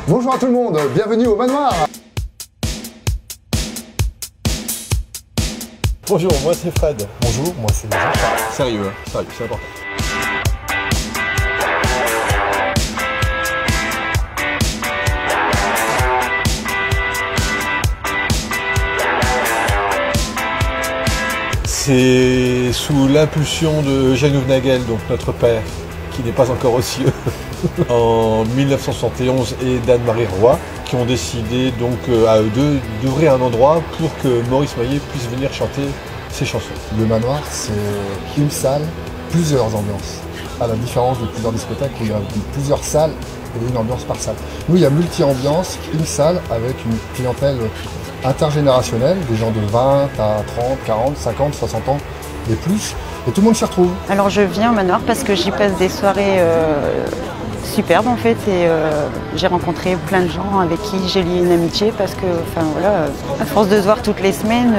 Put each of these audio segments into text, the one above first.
Bonjour à tout le monde, bienvenue au manoir. Bonjour, moi c'est Fred. Bonjour, moi c'est Jean-Charles. Sérieux, sérieux, c'est important. C'est sous l'impulsion de Janov Nagel, donc notre père, qui n'est pas encore aux cieux, en 1971, et d'Anne-Marie Roy, qui ont décidé donc à eux deux d'ouvrir un endroit pour que Maurice Maillet puisse venir chanter ses chansons. Le manoir, c'est une salle, plusieurs ambiances. À la différence de plusieurs discothèques où il y a plusieurs salles et une ambiance par salle. Nous, il y a multi-ambiance, une salle avec une clientèle intergénérationnelle, des gens de 20 à 30, 40, 50, 60 ans et plus. Et tout le monde s'y retrouve. Alors je viens au manoir parce que j'y passe des soirées superbes en fait et j'ai rencontré plein de gens avec qui j'ai lié une amitié parce que, enfin voilà, à force de se voir toutes les semaines,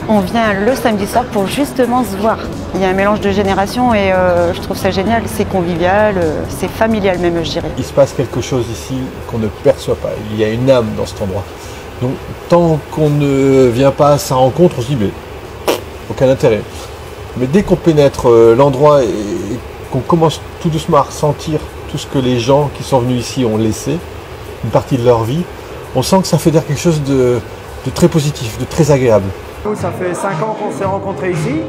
on vient le samedi soir pour justement se voir. Il y a un mélange de générations et je trouve ça génial, c'est convivial, c'est familial même je dirais. Il se passe quelque chose ici qu'on ne perçoit pas, il y a une âme dans cet endroit. Donc tant qu'on ne vient pas à sa rencontre, on se dit mais aucun intérêt. Mais dès qu'on pénètre l'endroit et qu'on commence tout doucement à ressentir tout ce que les gens qui sont venus ici ont laissé, une partie de leur vie, on sent que ça fait dire quelque chose de très positif, de très agréable. Nous, ça fait 5 ans qu'on s'est rencontrés ici,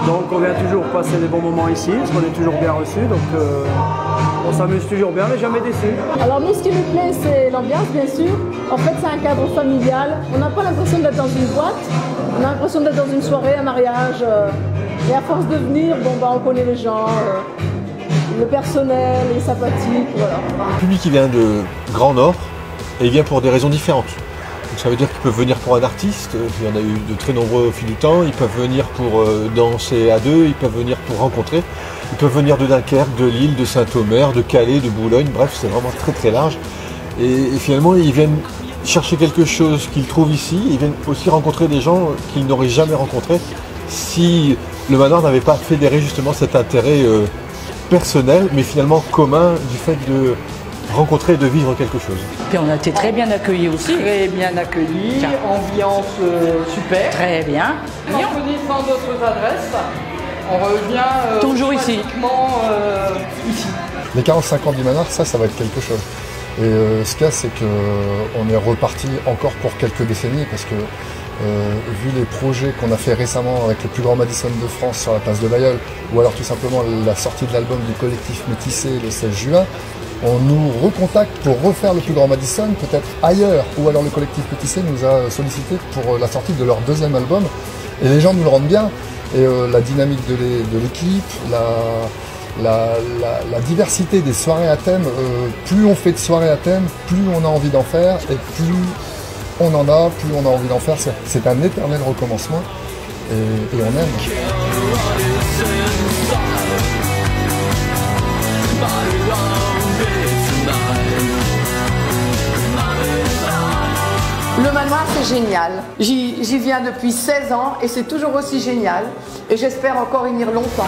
donc on vient toujours passer des bons moments ici, parce qu'on est toujours bien reçus, donc on s'amuse toujours bien, mais jamais déçus. Alors nous, ce qui nous plaît, c'est l'ambiance, bien sûr. En fait, c'est un cadre familial. On n'a pas l'impression d'être dans une boîte, on a l'impression d'être dans une soirée, un mariage. Et à force de venir, bon, bah, on connaît les gens, le personnel est sympathique, voilà. Le public il vient de Grand Nord et il vient pour des raisons différentes. Donc ça veut dire qu'ils peuvent venir pour un artiste, il y en a eu de très nombreux au fil du temps, ils peuvent venir pour danser à deux, ils peuvent venir pour rencontrer, ils peuvent venir de Dunkerque, de Lille, de Saint-Omer, de Calais, de Boulogne, bref c'est vraiment très très large. Et finalement ils viennent chercher quelque chose qu'ils trouvent ici, ils viennent aussi rencontrer des gens qu'ils n'auraient jamais rencontrés si le manoir n'avait pas fédéré justement cet intérêt personnel, mais finalement commun du fait de rencontrer et de vivre quelque chose. Puis on a été très bien accueillis aussi. Très bien accueillis, ambiance super. Très bien. En connaissant d'autres adresses, on revient toujours ici. Ici. Les 45 ans du manoir, ça va être quelque chose. Et ce qu'il y a, c'est qu'on est reparti encore pour quelques décennies parce que vu les projets qu'on a fait récemment avec le plus grand Madison de France sur la place de Bailleul, ou alors tout simplement la sortie de l'album du collectif Métissé le 16 juin, on nous recontacte pour refaire le plus grand Madison, peut-être ailleurs, ou alors le collectif Métissé nous a sollicité pour la sortie de leur deuxième album, et les gens nous le rendent bien, et la dynamique de l'équipe, la diversité des soirées à thème, plus on fait de soirées à thème, plus on a envie d'en faire, et plus on en a, plus on a envie d'en faire. C'est un éternel recommencement et on aime. Le manoir, c'est génial. J'y viens depuis 16 ans et c'est toujours aussi génial. Et j'espère encore y venir longtemps.